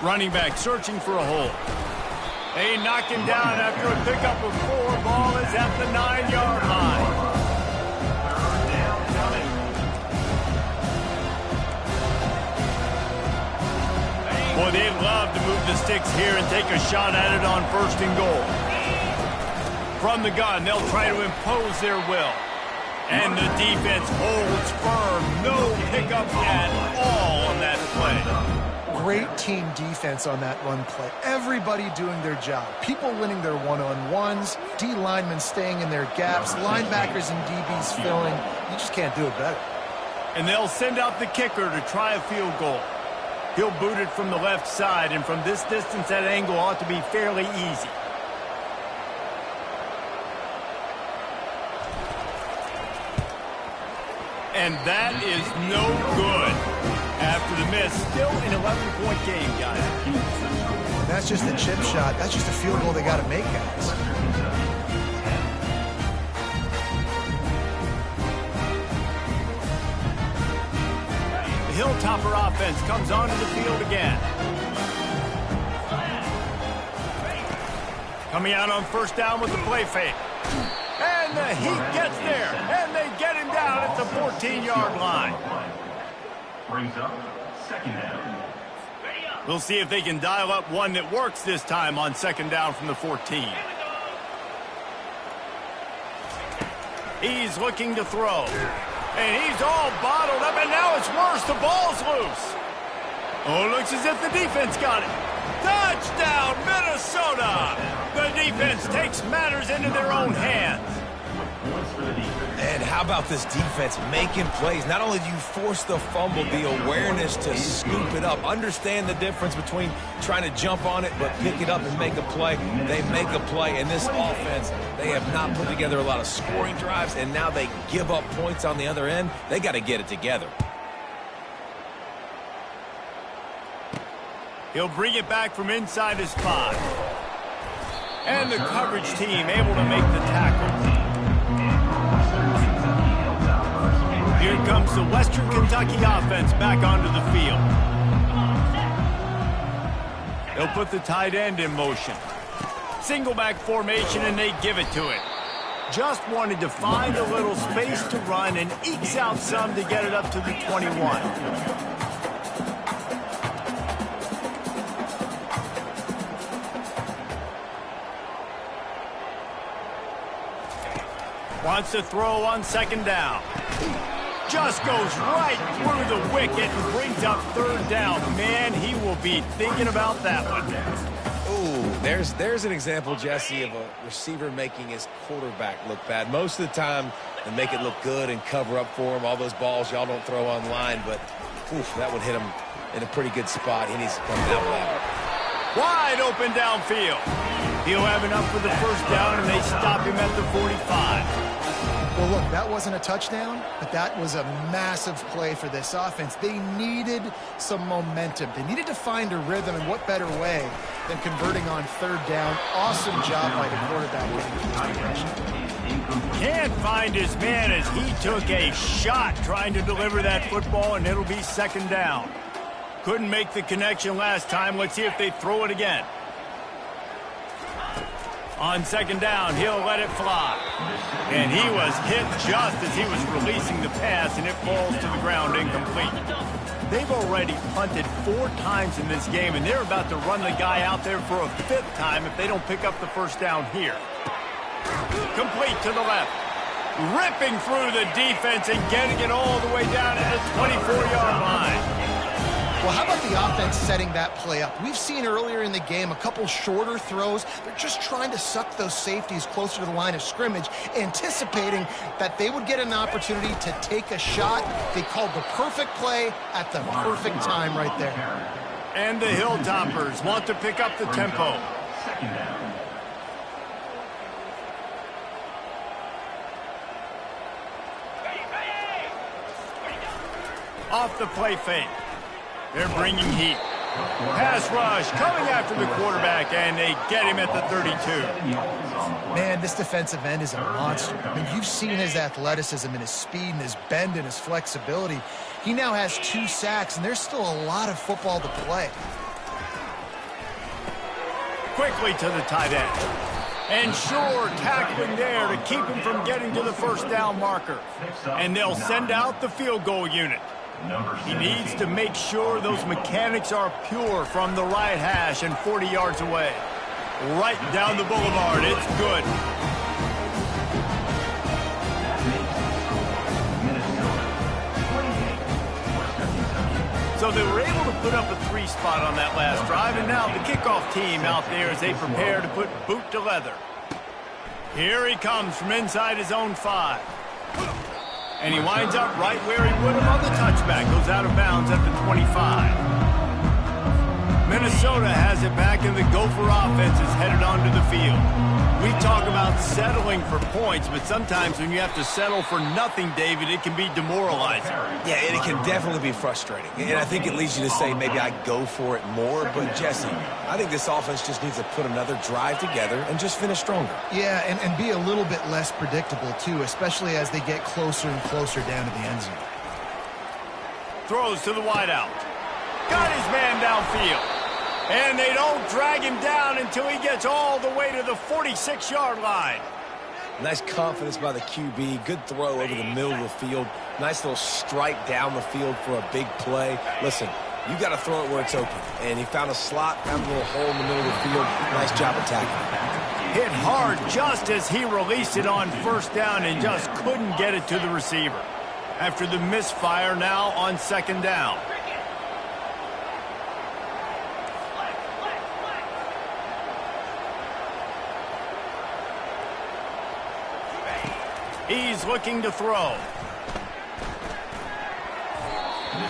Running back searching for a hole. They knock him down after a pickup of 4. Ball is at the 9-yard line. Boy, they'd love to move the sticks here and take a shot at it on 1st and goal. From the gun, they'll try to impose their will. And the defense holds firm. No pickup at all on that play. Great team defense on that run play. Everybody doing their job. People winning their one-on-ones, D linemen staying in their gaps, linebackers and DBs filling. You just can't do it better. And they'll send out the kicker to try a field goal. He'll boot it from the left side, and from this distance, that angle ought to be fairly easy. And that is no good. After the miss, still an 11-point game, guys. That's just a chip shot. That's just a field goal they got to make, guys. The Hilltopper offense comes onto the field again. Coming out on first down with the play fake. And the Heat gets there, and they get him down at the 14-yard line. Brings up 2nd down. We'll see if they can dial up one that works this time on 2nd down from the 14. He's looking to throw. And he's all bottled up, and now it's worse. The ball's loose. Oh, looks as if the defense got it. Touchdown, Minnesota! The defense takes matters into their own hands. And how about this defense making plays? Not only do you force the fumble, the awareness to scoop it up. Understand the difference between trying to jump on it but pick it up and make a play. They make a play, and this offense, they have not put together a lot of scoring drives, and now they give up points on the other end. They got to get it together. He'll bring it back from inside his 5. And the coverage team able to make the tackle. Here comes the Western Kentucky offense back onto the field. They'll put the tight end in motion. Single back formation, and they give it to it. Just wanted to find a little space to run and ekes out some to get it up to the 21. Wants to throw on 2nd down. Just goes right through the wicket and brings up 3rd down. Man, he will be thinking about that one. Ooh, there's an example, Jesse, of a receiver making his quarterback look bad. Most of the time, they make it look good and cover up for him. All those balls y'all don't throw online, but oof, that would hit him in a pretty good spot. He needs to come down with that. Wide open downfield. He'll have enough for the first down, and they stop him at the 45. Well, look, that wasn't a touchdown, but that was a massive play for this offense. They needed some momentum. They needed to find a rhythm, and what better way than converting on 3rd down. Awesome job by the quarterback getting progression. Can't find his man as he took a shot trying to deliver that football, and it'll be 2nd down. Couldn't make the connection last time. Let's see if they throw it again. On 2nd down, he'll let it fly. And he was hit just as he was releasing the pass, and it falls to the ground incomplete. they've already punted 4 times in this game, and they're about to run the guy out there for a 5th time if they don't pick up the first down here. Complete to the left. Ripping through the defense and getting it all the way down to the 24-yard line. Well, how about the offense setting that play up? We've seen earlier in the game a couple shorter throws. They're just trying to suck those safeties closer to the line of scrimmage, anticipating that they would get an opportunity to take a shot. They called the perfect play at the perfect time right there. And the Hilltoppers want to pick up the tempo. Second down. Off the play fake. They're bringing heat. Pass rush coming after the quarterback, and they get him at the 32. Man, this defensive end is a monster. I mean, you've seen his athleticism and his speed and his bend and his flexibility. He now has 2 sacks, and there's still a lot of football to play. Quickly to the tight end. And sure, tackling there to keep him from getting to the first down marker. And they'll send out the field goal unit. He needs to make sure those mechanics are pure from the right hash and 40 yards away. Right down the boulevard. It's good. So they were able to put up a 3 spot on that last drive, and now the kickoff team out there as they prepare to put boot to leather. Here he comes from inside his own 5. And he winds up right where he would have on the touchback. Goes out of bounds at the 25. Minnesota has it back, and the Gopher offense is headed onto the field. We talk about settling for points, but sometimes when you have to settle for nothing, David, it can be demoralizing. Yeah, and it can definitely be frustrating. And I think it leads you to say maybe I go for it more. But, Jesse, I think this offense just needs to put another drive together and just finish stronger. Yeah, and be a little bit less predictable, too, especially as they get closer and closer down to the end zone. Throws to the wideout. Got his man downfield. And they don't drag him down until he gets all the way to the 46-yard line. Nice confidence by the QB. Good throw over the middle of the field. Nice little strike down the field for a big play. Listen, you got to throw it where it's open. And he found a slot, found a little hole in the middle of the field. Nice job attacking. Hit hard just as he released it on first down and just couldn't get it to the receiver. After the misfire, now on second down. He's looking to throw.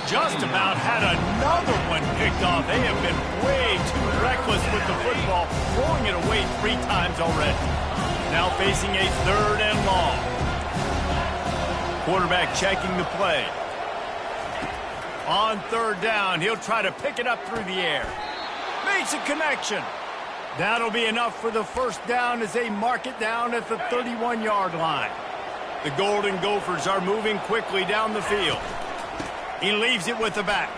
Just about had another one picked off. They have been way too reckless with the football, throwing it away 3 times already. Now facing a 3rd and long. Quarterback checking the play. On 3rd down, he'll try to pick it up through the air. Makes a connection. That'll be enough for the first down as they mark it down at the 31-yard line. The Golden Gophers are moving quickly down the field. He leaves it with the back.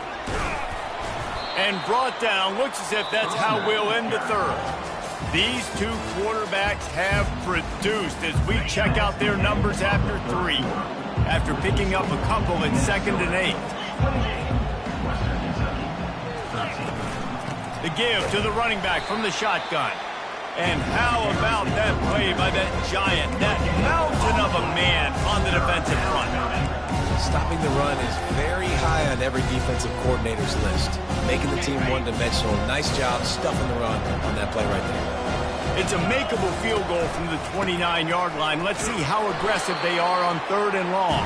And brought down. Looks as if that's how we'll end the 3rd. These 2 quarterbacks have produced as we check out their numbers after 3. After picking up a couple at 2nd and 8. The give to the running back from the shotgun. And how about that play by that giant, that mountain of a man on the defensive front? Stopping the run is very high on every defensive coordinator's list. Making the team one-dimensional. Nice job stuffing the run on that play right there. It's a makeable field goal from the 29-yard line. Let's see how aggressive they are on 3rd and long.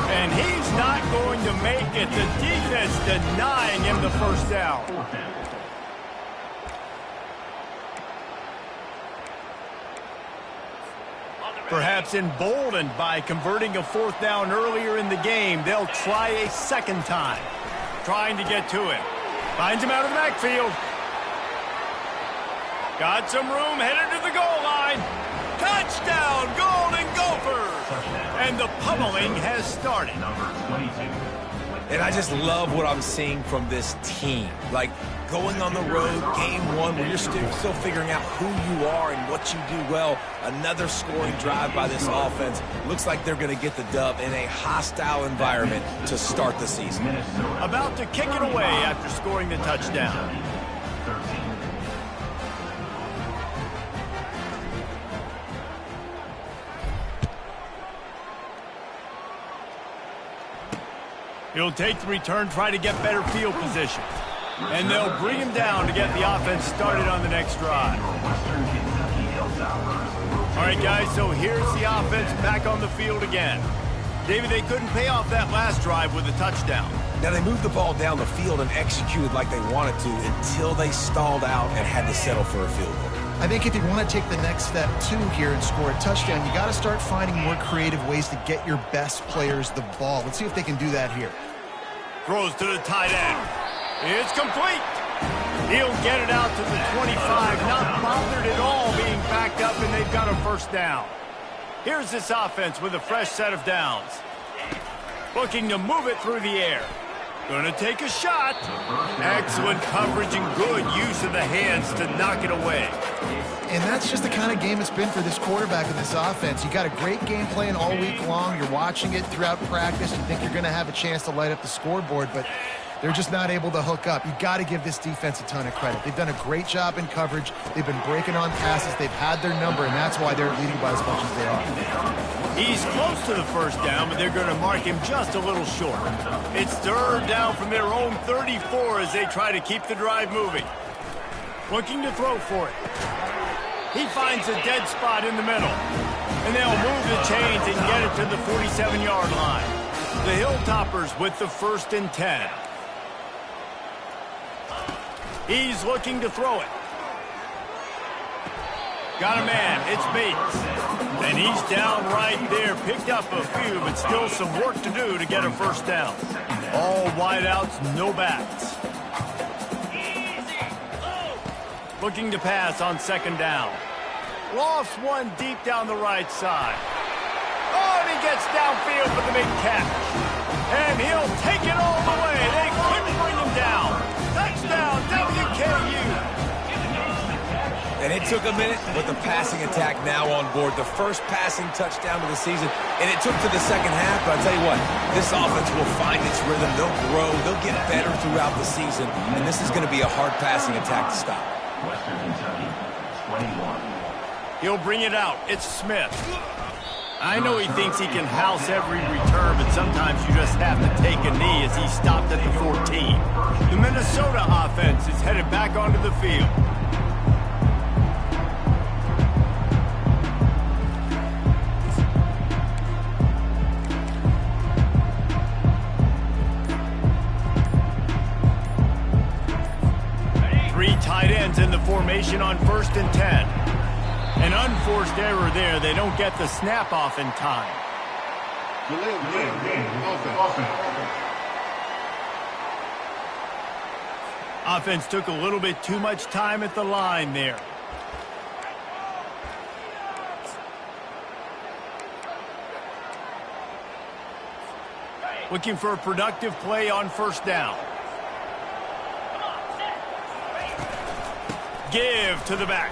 And he's not going to make it. The defense denying him the first down. Perhaps emboldened by converting a 4th down earlier in the game, they'll try a 2nd time. Trying to get to him. Finds him out of the backfield. Got some room, headed to the goal line. Touchdown, Golden Gophers! And the pummeling has started. Number 22. And I just love what I'm seeing from this team. Like, going on the road, game one, where you're still figuring out who you are and what you do well. Another scoring drive by this offense. Looks like they're going to get the dub in a hostile environment to start the season. About to kick it away after scoring the touchdown. He'll take the return, try to get better field position. And they'll bring him down to get the offense started on the next drive. All right, guys, so here's the offense back on the field again. David, they couldn't pay off that last drive with a touchdown. Now, they moved the ball down the field and executed like they wanted to until they stalled out and had to settle for a field goal. I think if you want to take the next step, too, here and score a touchdown, you got to start finding more creative ways to get your best players the ball. Let's see if they can do that here. Throws to the tight end. It's complete. He'll get it out to the 25, not bothered at all being backed up, and they've got a first down. Here's this offense with a fresh set of downs. Looking to move it through the air. Going to take a shot. Excellent coverage and good use of the hands to knock it away. And that's just the kind of game it's been for this quarterback and this offense. You got a great game plan all week long. You're watching it throughout practice. You think you're going to have a chance to light up the scoreboard, but they're just not able to hook up. You got to give this defense a ton of credit. They've done a great job in coverage. They've been breaking on passes. They've had their number, and that's why they're leading by as much as they are. He's close to the first down, but they're going to mark him just a little short. It's third down from their own 34 as they try to keep the drive moving. Looking to throw for it. He finds a dead spot in the middle. And they'll move the chains and get it to the 47-yard line. The Hilltoppers with the 1st and 10. He's looking to throw it. Got a man. It's Bates. And he's down right there. Picked up a few, but still some work to do to get a first down. All wideouts, no backs. Looking to pass on 2nd down. Lost one deep down the right side. Oh, and he gets downfield for the big catch. And he'll take it all the way. They couldn't bring him down. Touchdown, WKU. And it took a minute, but the passing attack now on board. The first passing touchdown of the season, and it took to the second half. But I'll tell you what, this offense will find its rhythm. They'll grow. They'll get better throughout the season. And this is going to be a hard passing attack to stop. Western Kentucky, 21. He'll bring it out. It's Smith. I know he thinks he can house every return, but sometimes you just have to take a knee as he stopped at the 14. The Minnesota offense is headed back onto the field. Three tight ends in the formation on 1st and 10. An unforced error there. They don't get the snap off in time. Offense took a little bit too much time at the line there. Looking for a productive play on 1st down. Give to the back.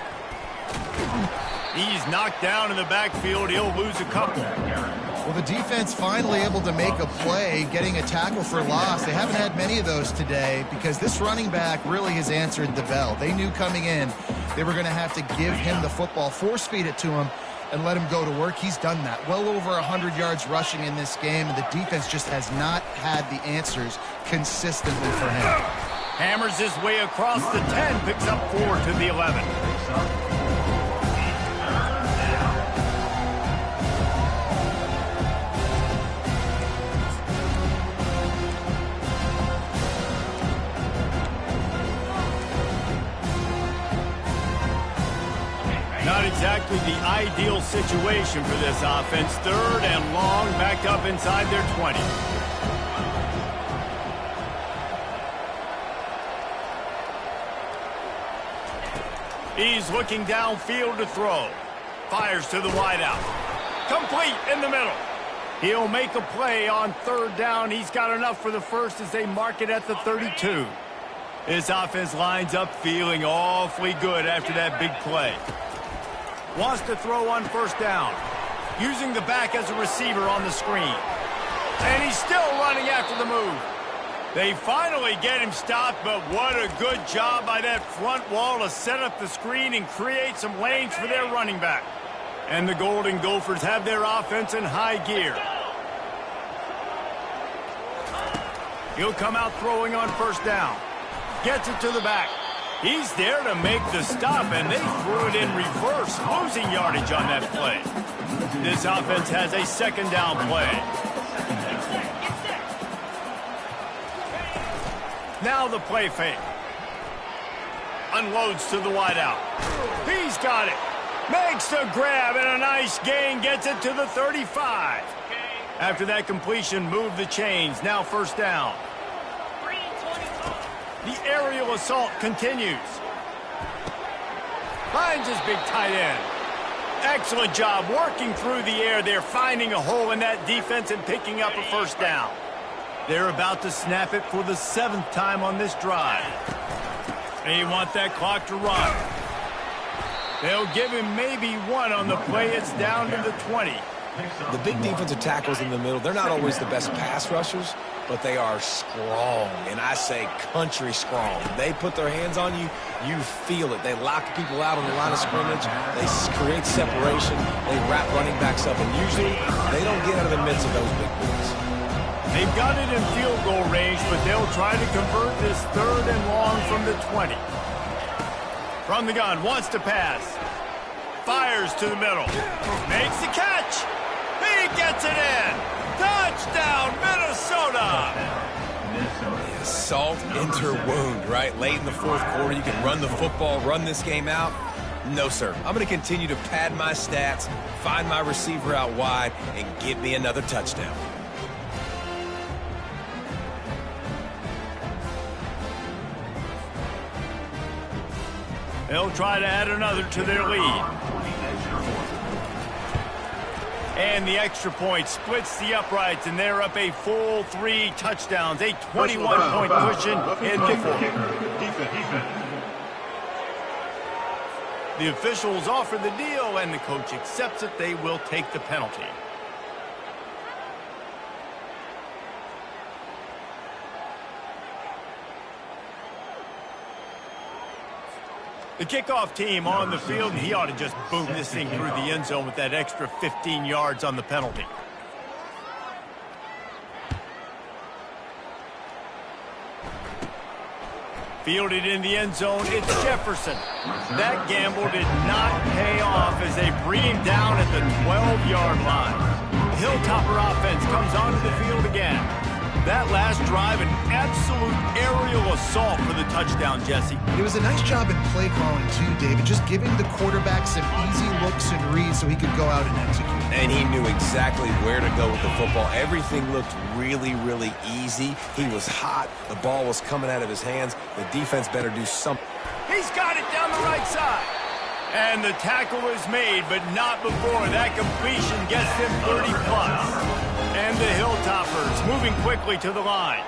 He's knocked down in the backfield. He'll lose a couple. Well, the defense finally able to make a play, getting a tackle for loss. They haven't had many of those today because this running back really has answered the bell. They knew coming in they were going to have to give him the football, force-feed it to him, and let him go to work. He's done that. Well over 100 yards rushing in this game, and the defense just has not had the answers consistently for him. Hammers his way across the 10, picks up 4 to the 11. Not exactly the ideal situation for this offense. 3rd and long, backed up inside their 20. He's looking downfield to throw. Fires to the wideout. Complete in the middle. He'll make a play on 3rd down. He's got enough for the first as they mark it at the 32. This offense lines up feeling awfully good after that big play. Wants to throw on first down. Using the back as a receiver on the screen. And he's still running after the move. They finally get him stopped, but what a good job by that front wall to set up the screen and create some lanes for their running back. And the Golden Gophers have their offense in high gear. He'll come out throwing on first down. Gets it to the back. He's there to make the stop, and they threw it in reverse, losing yardage on that play. This offense has a second down play. Now the play fake. Unloads to the wideout. He's got it. Makes the grab, and a nice gain gets it to the 35. After that completion, move the chains. Now first down. The aerial assault continues. Finds his big tight end. Excellent job working through the air there, finding a hole in that defense and picking up a first down. They're about to snap it for the 7th time on this drive. They want that clock to run. They'll give him maybe one on the play. It's down to the 20. The big defensive tackles in the middle, they're not always the best pass rushers, but they are strong, and I say country strong. They put their hands on you, you feel it. They lock people out on the line of scrimmage. They create separation. They wrap running backs up, and usually they don't get out of the midst of those big boys. They've got it in field goal range, but they'll try to convert this 3rd and long from the 20. From the gun, wants to pass. Fires to the middle. Makes the catch. He gets it in. Touchdown, Minnesota. Yeah, salt into wound, right? Late in the 4th quarter, you can run the football, run this game out. No, sir. I'm going to continue to pad my stats, find my receiver out wide, and get me another touchdown. They'll try to add another to their lead. And the extra point splits the uprights, and they're up a full 3 touchdowns, a 21-point cushion in the 4th. The officials offer the deal, and the coach accepts it. They will take the penalty. The kickoff team on the field, and he ought to just boom this thing through the end zone with that extra 15 yards on the penalty. Fielded in the end zone, it's Jefferson. That gamble did not pay off as they bring him down at the 12-yard line. The Hilltopper offense comes onto the field again. That last drive, an absolute aerial assault for the touchdown, Jesse. It was a nice job in play calling, too, David, just giving the quarterback some easy looks and reads so he could go out and execute. And he knew exactly where to go with the football. Everything looked really, really easy. He was hot. The ball was coming out of his hands. The defense better do something. He's got it down the right side. And the tackle is made, but not before that completion gets them 30+. And the Hilltoppers moving quickly to the line.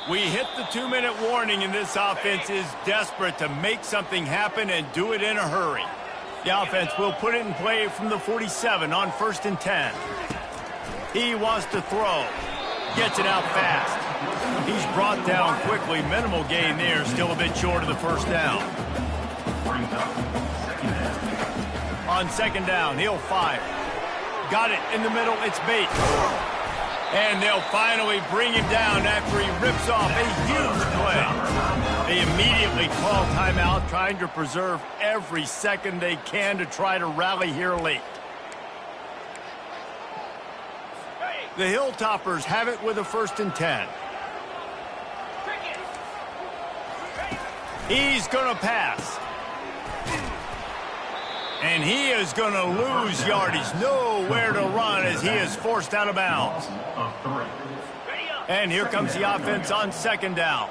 We hit the 2-minute warning, and this offense is desperate to make something happen and do it in a hurry. The offense will put it in play from the 47 on 1st and 10. He wants to throw. Gets it out fast. He's brought down quickly. Minimal gain there. Still a bit short of the first down. On 2nd down, he'll fire. Got it in the middle. It's Bates. And they'll finally bring him down after he rips off a huge play. They immediately call timeout, trying to preserve every second they can to try to rally here late. The Hilltoppers have it with a 1st and 10. He's going to pass. And he is going to lose yardage. Nowhere to run as he is forced out of bounds. And here comes the offense on 2nd down.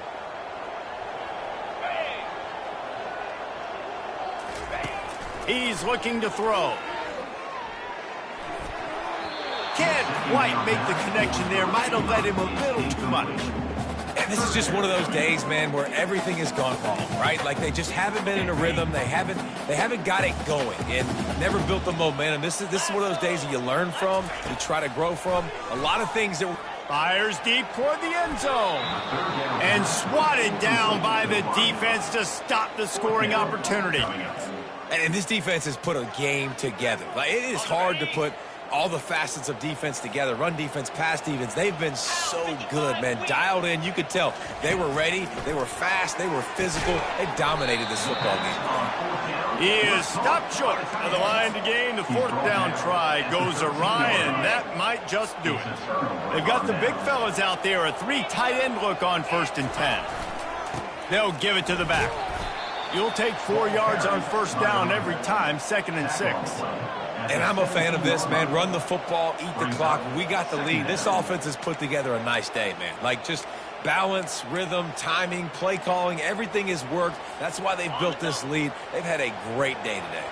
He's looking to throw. Can't quite make the connection there. Might have led him a little too much. And this is just one of those days, man, where everything has gone wrong, right? Like they just haven't been in a rhythm. They haven't got it going and never built the momentum. This is one of those days that you learn from, you try to grow from. A lot of things that Fires deep toward the end zone. And swatted down by the defense to stop the scoring opportunity. And this defense has put a game together. Like, it is hard to put all the facets of defense together. Run defense, pass defense. They've been so good, man. Dialed in. You could tell they were ready. They were fast. They were physical. They dominated this football game. He is stopped short of the line to gain. The fourth down try goes awry, and that might just do it. They've got the big fellas out there. A 3 tight end look on 1st and 10. They'll give it to the back. You'll take 4 yards on 1st down every time, 2nd and 6. And I'm a fan of this, man. Run the football, eat the clock. We got the lead. This offense has put together a nice day, man. Like, just balance, rhythm, timing, play calling, everything has worked. That's why they've built this lead. They've had a great day today.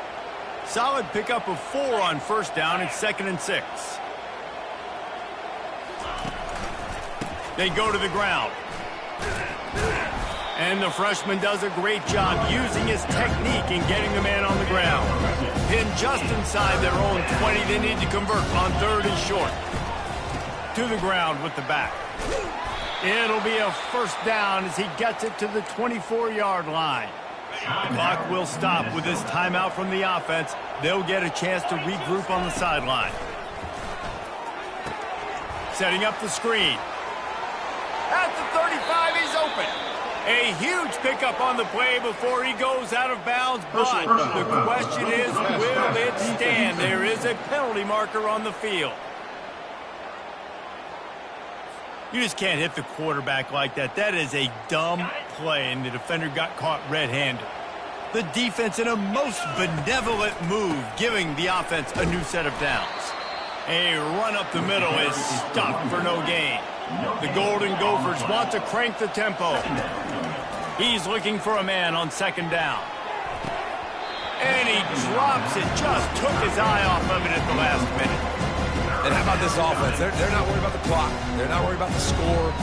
Solid pickup of 4 on 1st down and 2nd and 6. They go to the ground. And the freshman does a great job using his technique and getting the man on the ground. Pinned just inside their own 20. They need to convert on 3rd and short. To the ground with the back. It'll be a 1st down as he gets it to the 24-yard line. The clock will stop with this timeout from the offense. They'll get a chance to regroup on the sideline. Setting up the screen. At the 35, he's open. A huge pickup on the play before he goes out of bounds, but the question is, will it stand? There is a penalty marker on the field. You just can't hit the quarterback like that. That is a dumb play, and the defender got caught red-handed. The defense in a most benevolent move, giving the offense a new set of downs. A run up the middle is stopped for no gain. The Golden Gophers want to crank the tempo. He's looking for a man on 2nd down. And he drops it. Just took his eye off of it at the last minute. And how about this offense? They're not worried about the clock. They're not worried about the score.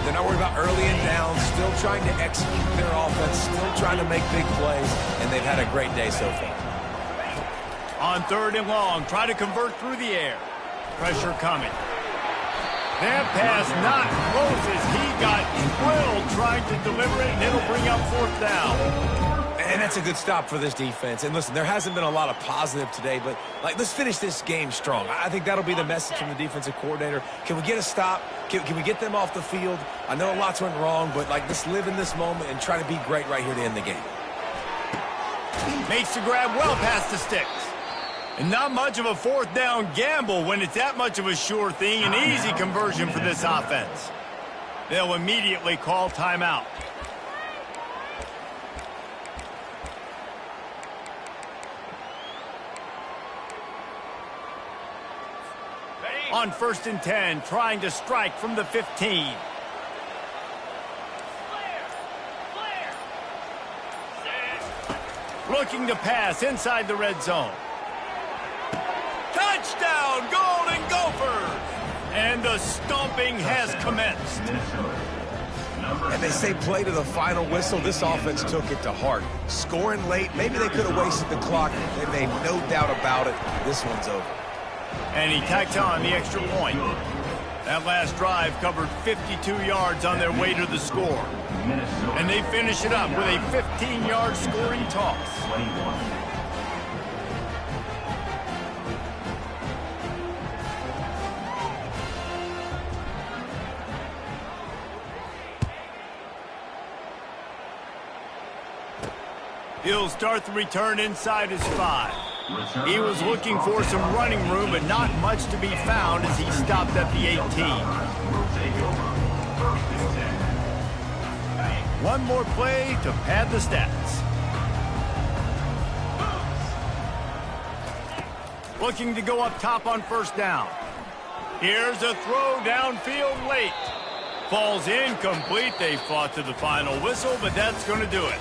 They're not worried about early and down. Still trying to execute their offense. Still trying to make big plays. And they've had a great day so far. On 3rd and long, try to convert through the air. Pressure coming. That pass not close as he got drilled trying to deliver it, and it'll bring up 4th down. And that's a good stop for this defense. And listen, there hasn't been a lot of positive today, but let's finish this game strong. I think that'll be the message from the defensive coordinator. Can we get a stop? Can we get them off the field? I know lots went wrong, but let's live in this moment and try to be great right here to end the game. Makes the grab well past the sticks. And not much of a 4th down gamble when it's that much of a sure thing. An easy conversion for this offense. They'll immediately call timeout. On 1st and 10, trying to strike from the 15. Looking to pass inside the red zone. Touchdown, Golden Gophers! And the stomping has commenced. And they say play to the final whistle. This offense took it to heart. Scoring late, maybe they could have wasted the clock. They made no doubt about it. This one's over. And he tacked on the extra point. That last drive covered 52 yards on their way to the score. And they finish it up with a 15-yard scoring toss. He'll start the return inside his 5. He was looking for some running room, but not much to be found as he stopped at the 18. One more play to pad the stats. Looking to go up top on 1st down. Here's a throw downfield late. Falls incomplete. They fought to the final whistle, but that's going to do it.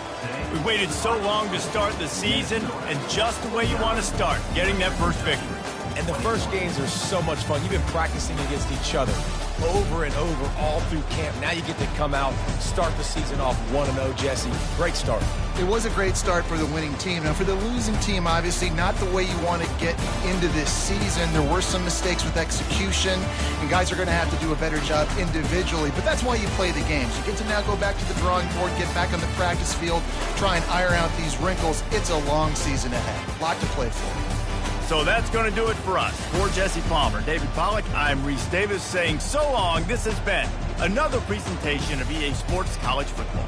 We waited so long to start the season, and just the way you want to start, getting that first victory. And the first games are so much fun. You've been practicing against each other. over and over all through camp. Now you get to come out, start the season off 1-0, Jesse. Great start. It was a great start for the winning team. Now, for the losing team, obviously not the way you want to get into this season. There were some mistakes with execution, and guys are going to have to do a better job individually. But that's why you play the games. You get to now go back to the drawing board, get back on the practice field, try and iron out these wrinkles. It's a long season ahead. A lot to play for. So that's going to do it for us. For Jesse Palmer, David Pollack, I'm Reese Davis saying so long. This has been another presentation of EA Sports College Football.